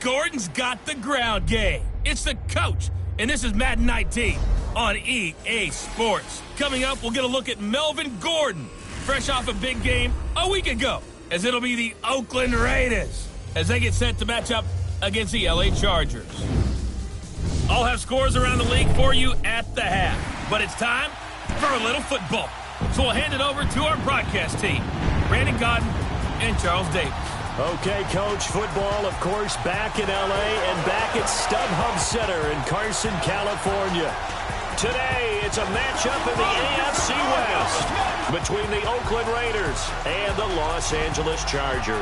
Gordon's got the ground game. It's the coach, and this is Madden 19 on EA Sports. Coming up, we'll get a look at Melvin Gordon, fresh off a big game a week ago, as it'll be the Oakland Raiders as they get set to match up against the LA Chargers. I'll have scores around the league for you at the half, but it's time for a little football. So we'll hand it over to our broadcast team, Brandon Godden and Charles Davis. Okay, Coach, football, of course, back in L.A. and back at StubHub Center in Carson, California. Today, it's a matchup in the AFC West between the Oakland Raiders and the Los Angeles Chargers.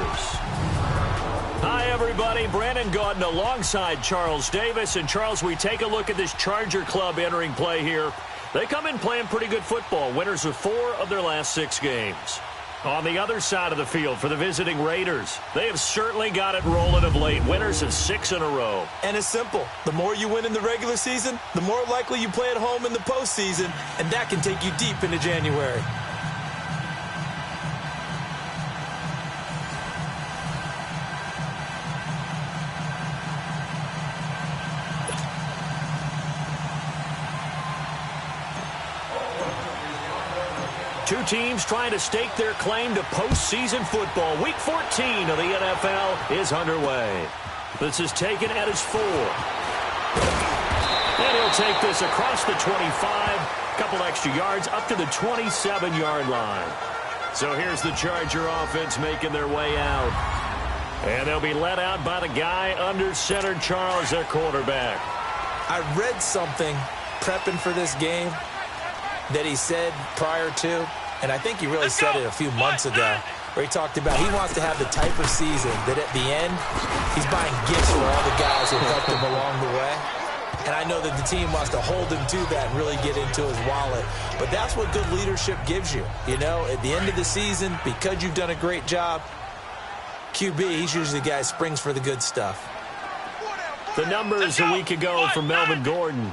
Hi, everybody. Brandon Gaudin alongside Charles Davis. And, Charles, we take a look at this Charger club entering play here. They come in playing pretty good football, winners of 4 of their last 6 games. On the other side of the field for the visiting Raiders, they have certainly got it rolling of late, winners of 6 in a row. And it's simple. The more you win in the regular season, the more likely you play at home in the postseason, and that can take you deep into January. Two teams trying to stake their claim to postseason football. Week 14 of the NFL is underway. This is taken at his 4. And he'll take this across the 25, couple extra yards up to the 27-yard line. So here's the Charger offense making their way out. And they'll be led out by the guy under center, Charles, their quarterback. I read something prepping for this game that he said prior to, and I think he really said it a few months ago, where he talked about he wants to have the type of season that at the end, he's buying gifts for all the guys who helped him along the way. And I know that the team wants to hold him to that and really get into his wallet. But that's what good leadership gives you. You know, at the end of the season, because you've done a great job, QB, he's usually the guy who springs for the good stuff. The numbers a week ago for Melvin Gordon.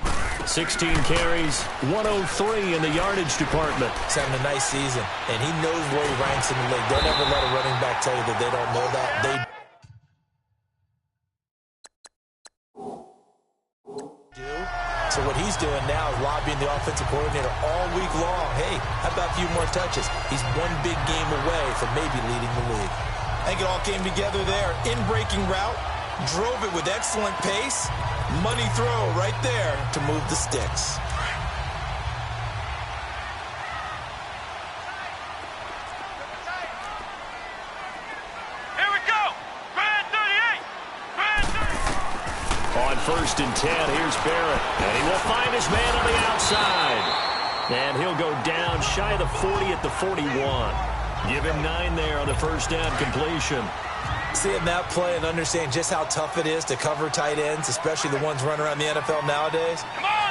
16 carries, 103 in the yardage department. He's having a nice season, and he knows where he ranks in the league. Don't ever let a running back tell you that they don't know that. They do. So what he's doing now is lobbying the offensive coordinator all week long. Hey, how about a few more touches? He's one big game away from maybe leading the league. I think it all came together there. In-breaking route. Drove it with excellent pace. Money throw right there to move the sticks. Here we go. Brand 38. Brand 38. On 1st and 10, here's Barrett. And he will find his man on the outside. And he'll go down shy of the 40 at the 41. Give him 9 there on the first down completion. Seeing that play and understand just how tough it is to cover tight ends, especially the ones running around the NFL nowadays,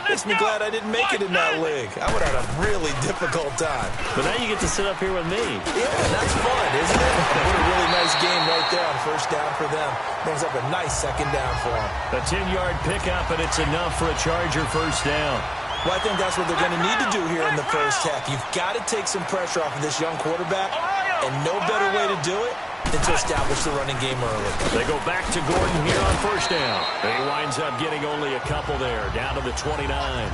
makes me glad I didn't make it in that league. I would have had a really difficult time. But now you get to sit up here with me. Yeah, that's fun, isn't it? What a really nice game right there on first down for them. Brings up a nice second down for them. A 10-yard pickup, and it's enough for a Charger first down. Well, I think that's what they're going to need to do here in the first half. You've got to take some pressure off of this young quarterback, and no better way to do it than to establish the running game early. They go back to Gordon here on first down. And he winds up getting only a couple there, down to the 29.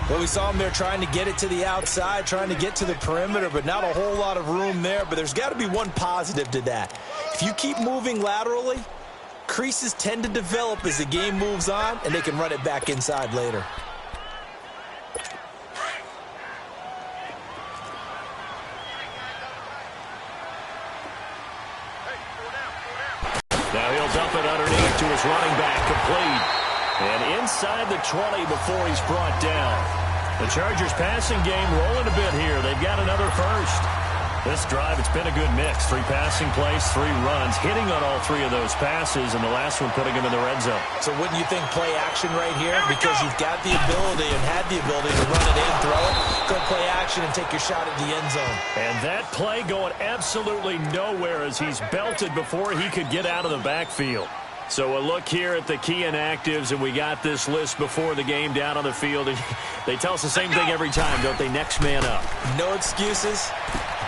Well, we saw him there trying to get it to the outside, trying to get to the perimeter, but not a whole lot of room there. But there's got to be one positive to that. If you keep moving laterally, creases tend to develop as the game moves on, and they can run it back inside later. Now he'll dump it underneath to his running back, complete. And inside the 20 before he's brought down. The Chargers passing game rolling a bit here. They've got another first. This drive, it's been a good mix. 3 passing plays, 3 runs, hitting on all 3 of those passes, and the last one putting him in the red zone. So wouldn't you think play action right here? Because you've got the ability and had the ability to run it in, throw it, go play action and take your shot at the end zone. And that play going absolutely nowhere as he's belted before he could get out of the backfield. So a look here at the key inactives, and we got this list before the game down on the field. They tell us the same thing every time, don't they? Next man up. No excuses.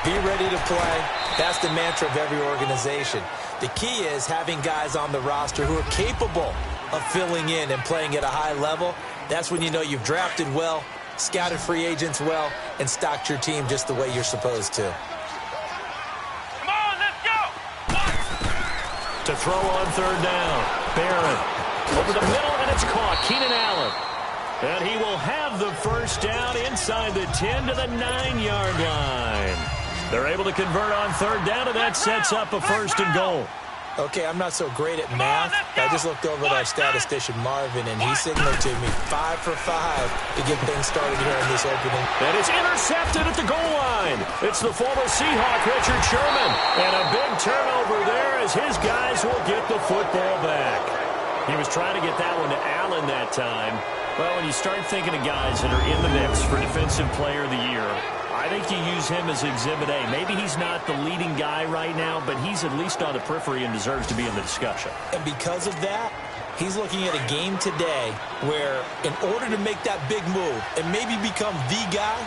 Be ready to play. That's the mantra of every organization. The key is having guys on the roster who are capable of filling in and playing at a high level. That's when you know you've drafted well, scouted free agents well, and stocked your team just the way you're supposed to. Come on, let's go! To throw on third down. Barron over the middle, and it's caught. Keenan Allen. And he will have the first down inside the 10 to the 9-yard line. They're able to convert on third down, and that sets up a first and goal. Okay, I'm not so great at math. I just looked over at our statistician, Marvin, and he signaled to me 5 for 5 to get things started here in this opening. And it's intercepted at the goal line. It's the former Seahawk, Richard Sherman. And a big turnover there as his guys will get the football back. He was trying to get that one to Allen that time. Well, when you start thinking of guys that are in the mix for Defensive Player of the Year, I think you use him as Exhibit A. Maybe he's not the leading guy right now, but he's at least on the periphery and deserves to be in the discussion. And because of that, he's looking at a game today where in order to make that big move and maybe become the guy,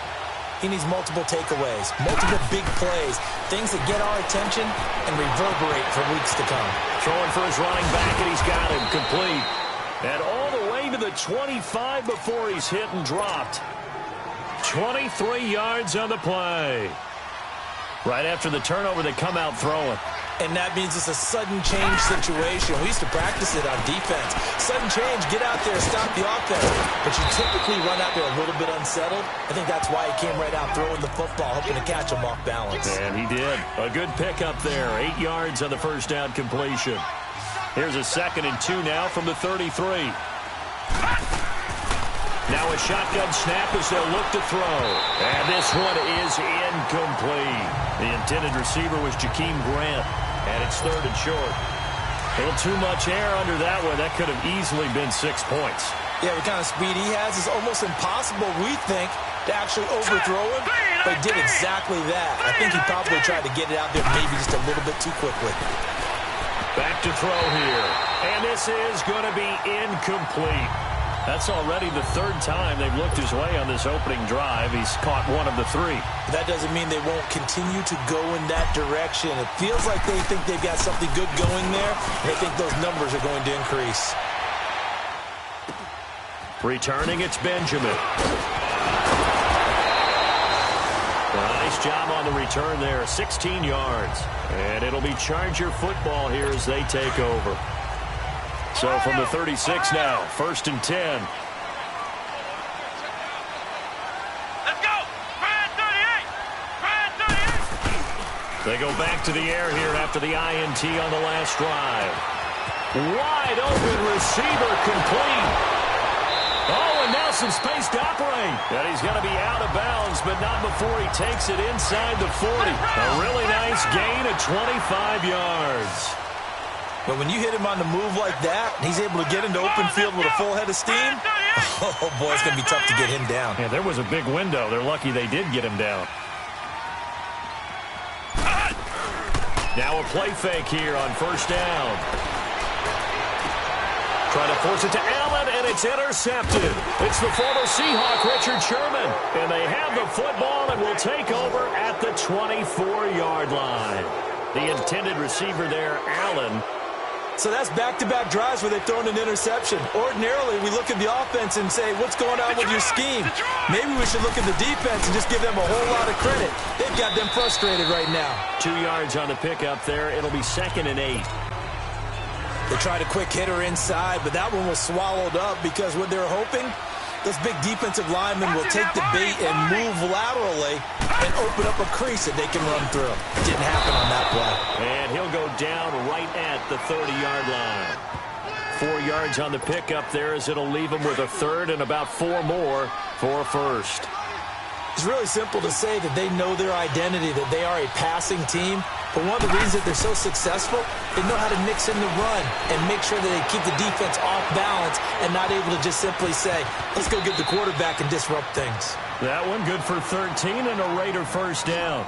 he needs multiple takeaways, multiple big plays, things that get our attention and reverberate for weeks to come. Throwing for his running back, and he's got him complete. And all the way to the 25 before he's hit and dropped. 23 yards on the play. Right after the turnover, they come out throwing. And that means it's a sudden change situation. We used to practice it on defense. Sudden change, get out there, stop the offense. But you typically run out there a little bit unsettled. I think that's why he came right out throwing the football, hoping to catch him off balance. And he did. A good pickup there. 8 yards on the first down completion. Here's a 2nd and 2 now from the 33. Now a shotgun snap as they'll look to throw. And this one is incomplete. The intended receiver was Jakeem Grant. And it's 3rd and short. A little too much air under that one. That could have easily been 6 points. Yeah, the kind of speed he has is almost impossible, we think, to actually overthrow him. But he did exactly that. I think he probably tried to get it out there maybe just a little bit too quickly. Back to throw here. And this is going to be incomplete. That's already the 3rd time they've looked his way on this opening drive. He's caught one of the 3. That doesn't mean they won't continue to go in that direction. It feels like they think they've got something good going there, and they think those numbers are going to increase. Returning, it's Benjamin. Nice job on the return there, 16 yards. And it'll be Charger football here as they take over. So from the 36 now, 1st and 10. Let's go! Brad 38! Brad 38! They go back to the air here after the INT on the last drive. Wide open receiver complete. Oh, and now some space to operate. And he's going to be out of bounds, but not before he takes it inside the 40. A really nice gain of 25 yards. But when you hit him on the move like that, and he's able to get into open field with a full head of steam, oh, boy, it's going to be tough to get him down. Yeah, there was a big window. They're lucky they did get him down. Now a play fake here on 1st down. Trying to force it to Allen, and it's intercepted. It's the former Seahawk, Richard Sherman. And they have the football and will take over at the 24-yard line. The intended receiver there, Allen. So that's back-to-back drives where they've thrown an interception. Ordinarily, we look at the offense and say, what's going on with your scheme? Maybe we should look at the defense and just give them a whole lot of credit. They've got them frustrated right now. 2 yards on the pickup there. It'll be 2nd and 8. They tried a quick hitter inside, but that one was swallowed up because what they're hoping, those big defensive linemen will take the bait and move laterally and open up a crease that they can run through. Didn't happen on that play. And he'll go down right at the 30-yard line. 4 yards on the pickup there as it'll leave him with a 3rd and about 4 more for a 1st. It's really simple to say that they know their identity, that they are a passing team. But one of the reasons that they're so successful, they know how to mix in the run and make sure that they keep the defense off balance and not able to just simply say, let's go get the quarterback and disrupt things. That one good for 13 and a Raider 1st down.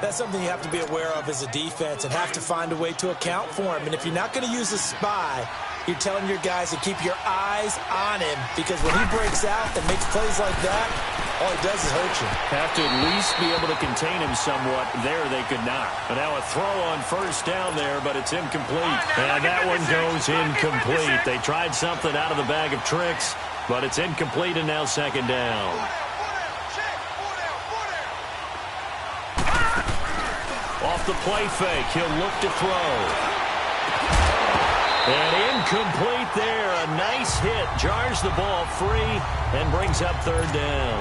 That's something you have to be aware of as a defense and have to find a way to account for him. And if you're not going to use a spy, you're telling your guys to keep your eyes on him, because when he breaks out and makes plays like that, all it does is hurt you. Have to at least be able to contain him somewhat. There they could not. But now a throw on first down there, but it's incomplete. And that one goes incomplete. They tried something out of the bag of tricks, but it's incomplete and now second down. Off the play fake, he'll look to throw. And incomplete there. A nice hit. Jars the ball free and brings up third down.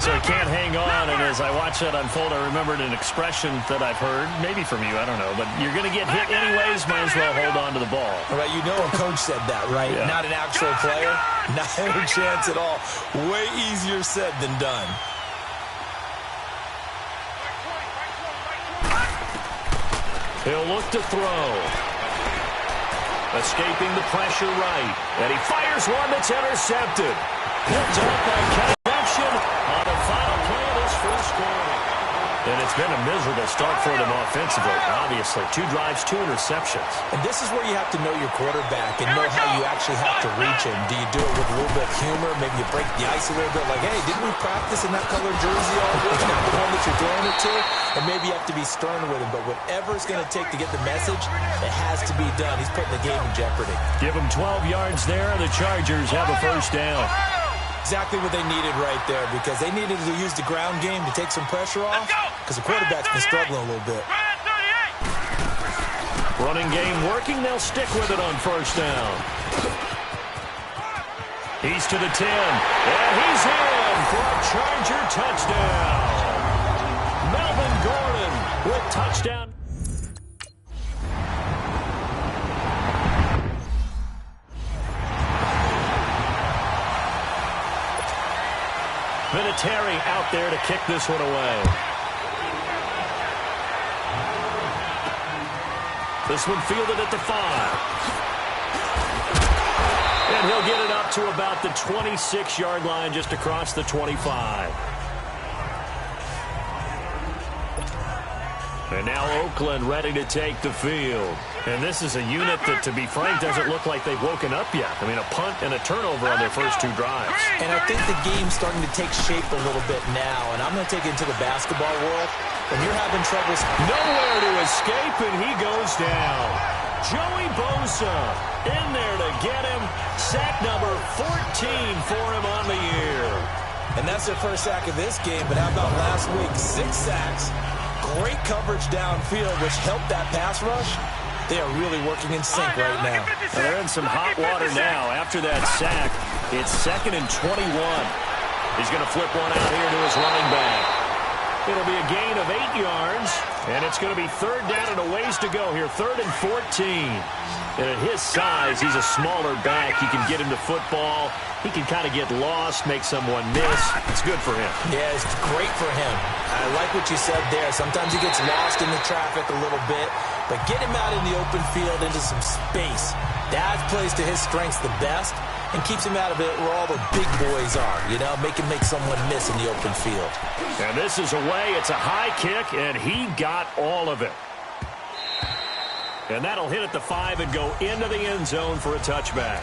So he can't hang on, and as I watch that unfold, I remembered an expression that I've heard, maybe from you, I don't know, but you're going to get hit anyways, might as well hold on to the ball. All right, you know a coach said that, right? Yeah. Not an actual player. Not a chance at all. Way easier said than done. He'll look to throw. Escaping the pressure right. And he fires one that's intercepted. Picked up by connection on the final play of this first quarter. And it's been a miserable start for them offensively, obviously. 2 drives, 2 interceptions. And this is where you have to know your quarterback and know how you actually have to reach him. Do you do it with a little bit of humor? Maybe you break the ice a little bit like, hey, didn't we practice in that colored jersey all week? Not the one that you're throwing it to? And maybe you have to be stern with him. But whatever it's going to take to get the message, it has to be done. He's putting the game in jeopardy. Give him 12 yards there. The Chargers have a first down. Exactly what they needed right there, because they needed to use the ground game to take some pressure off, because the quarterback's been struggling a little bit. Running game working. They'll stick with it on first down. He's to the 10. And he's in for a Charger touchdown. Melvin Gordon with touchdown. Vinatieri out there to kick this one away. This one fielded at the 5. And he'll get it up to about the 26-yard line, just across the 25. And now Oakland ready to take the field. And this is a unit that, to be frank, doesn't look like they've woken up yet. I mean, a punt and a turnover on their first 2 drives. And I think the game's starting to take shape a little bit now. And I'm going to take it into the basketball world. When you're having troubles, nowhere to escape, and he goes down. Joey Bosa in there to get him. Sack number 14 for him on the year. And that's their first sack of this game. But how about last week? 6 sacks. Great coverage downfield, which helped that pass rush. They are really working in sync right now. Well, they're in some hot water now. After that sack, it's 2nd and 21. He's going to flip one out here to his running back. It'll be a gain of 8 yards, and it's going to be 3rd down and a ways to go here. 3rd and 14. And at his size, he's a smaller back. You can get him to football. He can kind of get lost, make someone miss. It's good for him. Yeah, it's great for him. I like what you said there. Sometimes he gets lost in the traffic a little bit, but get him out in the open field into some space. That plays to his strengths the best and keeps him out of it where all the big boys are, you know, make someone miss in the open field. And this is away. It's a high kick, and he got all of it. And that'll hit at the 5 and go into the end zone for a touchback.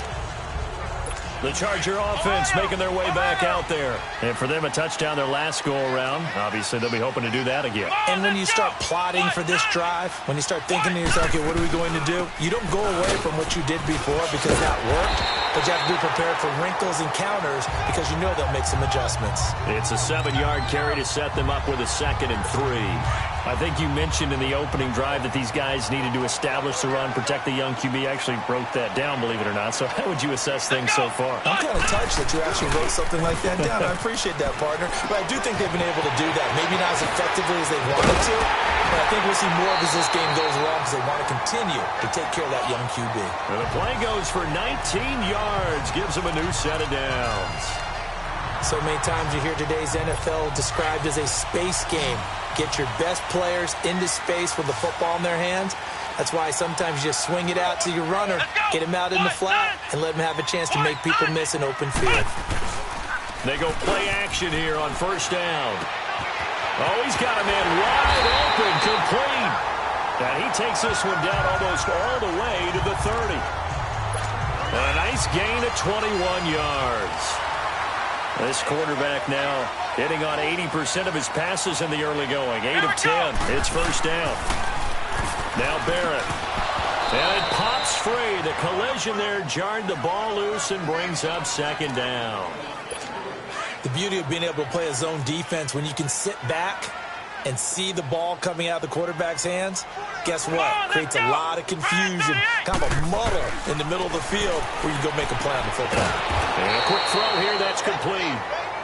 The Charger offense making their way back out there. And for them, a touchdown their last go-around. Obviously, they'll be hoping to do that again. And when you start plotting for this drive, when you start thinking to yourself, okay, what are we going to do? You don't go away from what you did before because that worked, but you have to be prepared for wrinkles and counters because you know they'll make some adjustments. It's a 7-yard carry to set them up with a 2nd and 3. I think you mentioned in the opening drive that these guys needed to establish the run, protect the young QB. I actually wrote that down, believe it or not. So how would you assess things so far? I'm kind of touched that you actually wrote something like that down. I appreciate that, partner. But I do think they've been able to do that. Maybe not as effectively as they wanted to, but I think we'll see more of as this game goes along because they want to continue to take care of that young QB. And the play goes for 19 yards, gives them a new set of downs. So many times you hear today's NFL described as a space game. Get your best players into space with the football in their hands. That's why sometimes you just swing it out to your runner, get him out in the flat, and let him have a chance to make people miss an open field. They go play action here on first down. Oh, he's got a man wide open, complete. And he takes this one down almost all the way to the 30. A nice gain of 21 yards. This quarterback now hitting on 80% of his passes in the early going. 8 of 10. It's first down. Now Barrett. And it pops free. The collision there jarred the ball loose and brings up second down. The beauty of being able to play a zone defense when you can sit back and see the ball coming out of the quarterback's hands, guess what? Creates a lot of confusion, kind of a muddle in the middle of the field where you go make a play on the football. And a quick throw here, that's complete.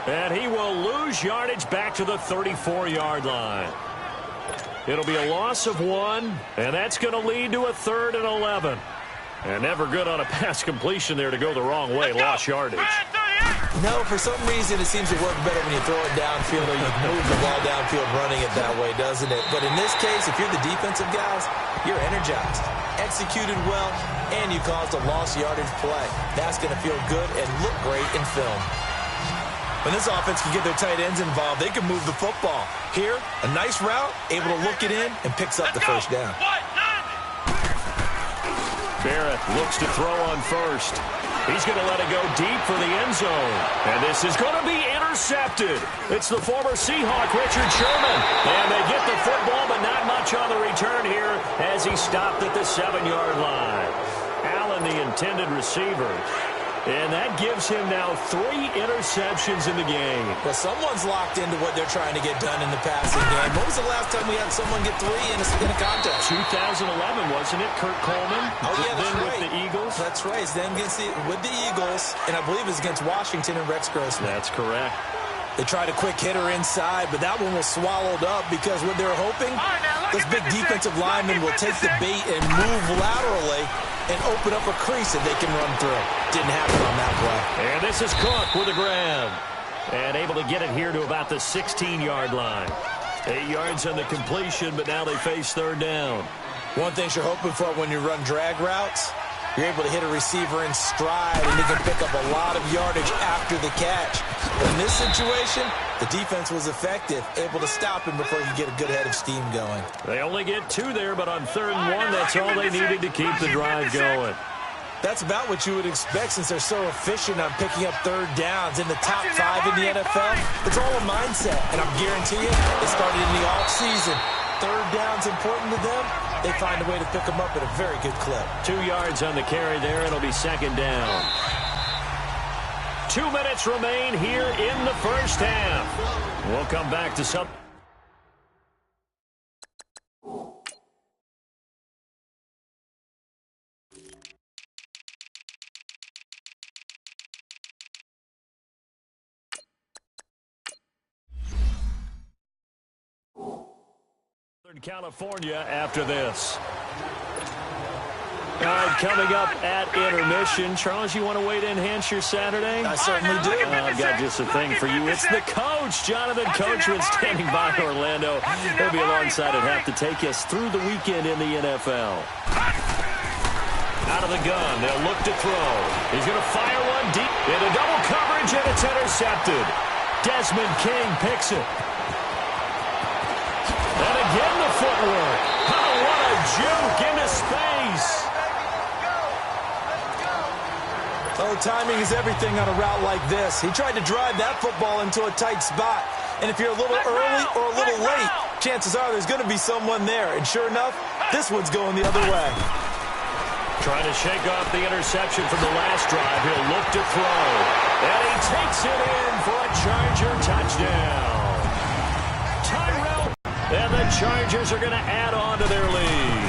And he will lose yardage back to the 34-yard line. It'll be a loss of 1, and that's going to lead to a 3rd and 11. And never good on a pass completion there to go the wrong way, lost yardage. No, for some reason it seems to work better when you throw it downfield or you move the ball downfield running it that way, doesn't it? But in this case, if you're the defensive guys, you're energized, executed well, and you caused a lost yardage play. That's going to feel good and look great in film. When this offense can get their tight ends involved, they can move the football. Here, a nice route, able to look it in, and picks up the first down. Barrett looks to throw on first. He's going to let it go deep for the end zone. And this is going to be intercepted. It's the former Seahawk, Richard Sherman. And they get the football, but not much on the return here as he stopped at the 7-yard line. Allen, the intended receiver. And that gives him now 3 interceptions in the game. Well, someone's locked into what they're trying to get done in the passing game. When was the last time we had someone get 3 in a contest? 2011, wasn't it? Kurt Coleman. Oh, yeah, that's right. With the Eagles. That's right. It's then with the Eagles, and I believe it's against Washington and Rex Grossman. That's correct. They tried a quick hitter inside, but that one was swallowed up because what they were hoping, those big defensive linemen will take the bait and move laterally and open up a crease that they can run through. Didn't happen on that play. And this is Cook with a grab. And able to get it here to about the 16-yard line. 8 yards on the completion, but now they face 3rd down. One thing you're hoping for when you run drag routes, you're able to hit a receiver in stride, and he can pick up a lot of yardage after the catch. But in this situation, the defense was effective, able to stop him before he could get a good head of steam going. They only get 2 there, but on 3rd and 1, that's all they needed to keep the drive going. That's about what you would expect since they're so efficient on picking up 3rd downs in the top 5 in the NFL. It's all a mindset, and I'm guaranteeing it started in the offseason. 3rd down's important to them. They find a way to pick them up at a very good clip. 2 yards on the carry there. It'll be 2nd down. 2 minutes remain here in the first half. We'll come back to some. California after this. All right, coming up at intermission. Charles, you want to wait to enhance your Saturday? I certainly do. I've got just a thing for you. It's the coach, Jonathan Coachman, standing by Orlando. He'll be alongside at half to take us through the weekend in the NFL. Out of the gun, they'll look to throw. He's going to fire one deep into double coverage, and it's intercepted. Desmond King picks it. And again, the footwork. Oh, what a juke into space. Oh, timing is everything on a route like this. He tried to drive that football into a tight spot. And if you're a little early or a little late, chances are there's going to be someone there. And sure enough, this one's going the other way. Trying to shake off the interception from the last drive. He'll look to throw. And he takes it in for a Charger touchdown. And the Chargers are going to add on to their lead.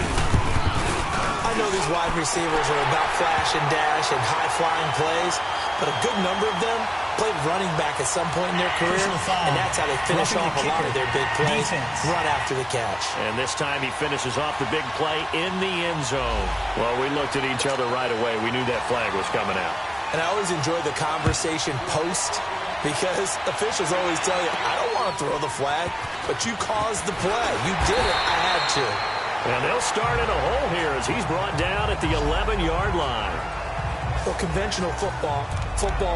I know these wide receivers are about flash and dash and high-flying plays, but a good number of them played running back at some point in their career, and that's how they finish off a lot of their big plays, run after the catch. And this time he finishes off the big play in the end zone. Well, we looked at each other right away. We knew that flag was coming out. And I always enjoy the conversation post, because officials always tell you, I don't want to throw the flag, but you caused the play. You did it. I had to. And they'll start in a hole here as he's brought down at the 11-yard line. Well, conventional football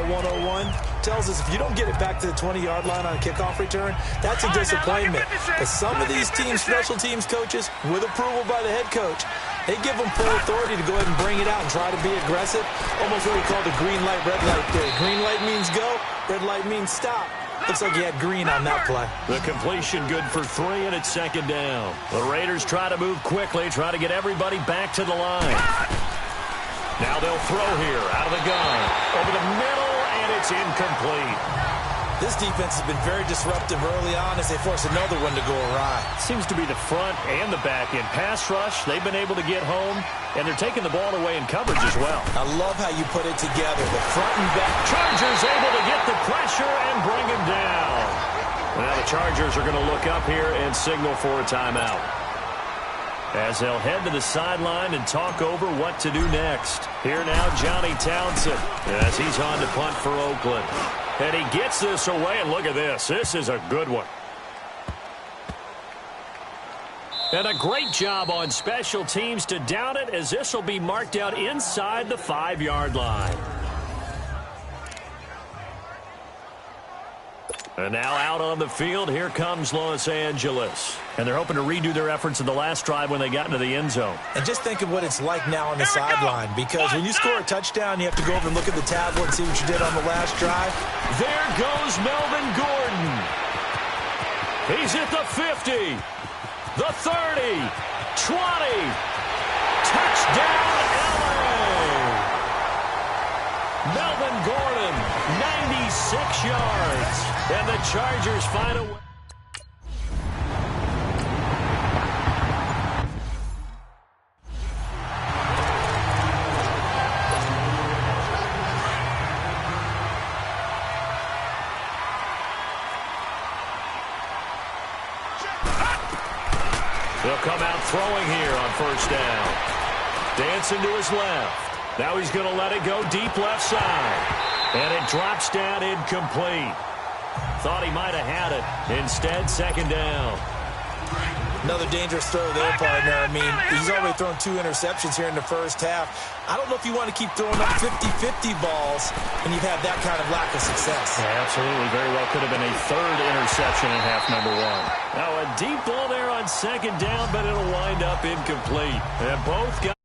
101, tells us if you don't get it back to the 20-yard line on a kickoff return, that's a disappointment. But some of these teams, special teams coaches, with approval by the head coach, they give them full authority to go ahead and bring it out and try to be aggressive. Almost what we call the green light, red light theory. Green light means go, red light means stop. Looks like he had green on that play. The completion good for 3, and it's 2nd down. The Raiders try to move quickly, try to get everybody back to the line. Now they'll throw here out of the gun. Over the middle, and it's incomplete. This defense has been very disruptive early on as they force another one to go awry. Seems to be the front and the back end. Pass rush, they've been able to get home, and they're taking the ball away in coverage as well. I love how you put it together, the front and back. Chargers able to get the pressure and bring him down. Now the Chargers are going to look up here and signal for a timeout, as they'll head to the sideline and talk over what to do next. Here now, Johnny Townsend, as he's on to punt for Oakland. And he gets this away, and look at this. This is a good one. And a great job on special teams to down it, as this will be marked out inside the 5-yard line. And now out on the field, here comes Los Angeles. And they're hoping to redo their efforts in the last drive when they got into the end zone. And just think of what it's like now on the sideline, because when you score a touchdown, you have to go over and look at the tablet and see what you did on the last drive. There goes Melvin Gordon. He's at the 50, the 30, 20. Touchdown, LA. Melvin Gordon, 96 yards. And the Chargers find a way. They'll come out throwing here on 1st down. Dancing to his left. Now he's going to let it go deep left side. And it drops down incomplete. Thought he might have had it. Instead, 2nd down. Another dangerous throw there, partner. I mean, he's already thrown 2 interceptions here in the first half. I don't know if you want to keep throwing up 50-50 balls when you've had that kind of lack of success. Yeah, absolutely. Very well could have been a 3rd interception in half number 1. Now a deep ball there on 2nd down, but it'll wind up incomplete. And both guys